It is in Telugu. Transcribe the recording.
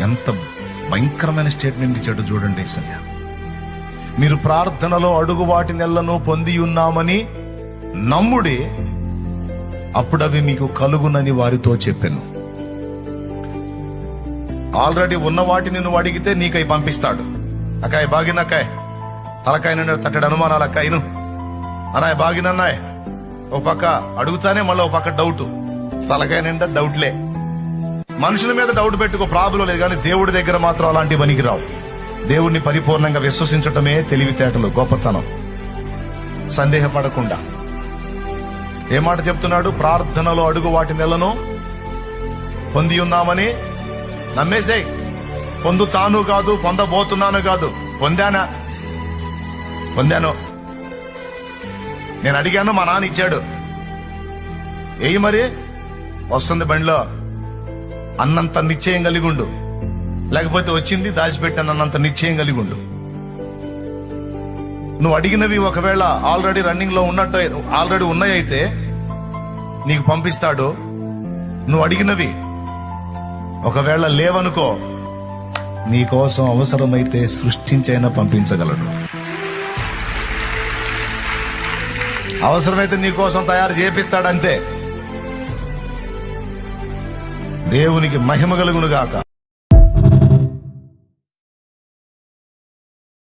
ఎంత భయంకరమైన స్టేట్మెంట్ ఇచ్చాడు చూడండి యేసయ్య. మీరు ప్రార్థనలో అడుగు వాటి నెలను పొంది ఉన్నామని నమ్ముడి, అప్పుడవి మీకు కలుగునని వారితో చెప్పాను. ఆల్రెడీ ఉన్న వాటిని నువ్వు అడిగితే నీకై పంపిస్తాడు. అక్కాయ్ బాగినక్కాయ్, తలకాయ నుండి తట్టడు అనుమానాలు అక్కాయను అనాయ్ బాగినన్నాయ్. ఓ పక్క అడుగుతానే మళ్ళీ ఓ పక్క డౌట్, తలకాయ నిండా డౌట్లే. మనుషుల మీద డౌట్ పెట్టుకో, ప్రాబ్లం లేదు, కానీ దేవుడి దగ్గర మాత్రం అలాంటి పనికి రావు. దేవుణ్ణి పరిపూర్ణంగా విశ్వసించటమే తెలివితేటలు, గొప్పతనం. సందేహపడకుండా ఏ మాట చెప్తున్నాడు? ప్రార్థనలో అడుగు వాటి నెలను పొంది ఉన్నామని నమ్మేసేయ్. పొందుతాను కాదు, పొందబోతున్నాను కాదు, పొందాను. నేను అడిగాను, మా నాన్న ఇచ్చాడు. ఏయి మరి వస్తుంది బండిలో అన్నంత నిశ్చయం కలిగి ఉండు, లేకపోతే వచ్చింది దాచిపెట్టాను అన్నంత నిశ్చయం కలిగి ఉండు. నువ్వు అడిగినవి ఒకవేళ ఆల్రెడీ రన్నింగ్ లో ఉన్నట్టు, ఆల్రెడీ ఉన్నాయైతే నీకు పంపిస్తాడు. నువ్వు అడిగినవి ఒకవేళ లేవనుకో, నీకోసం అవసరమైతే సృష్టించైనా పంపించగలడు. అవసరమైతే నీకోసం తయారు చేపిస్తాడంతే. దేవునికి మహిమ కలుగును గాక.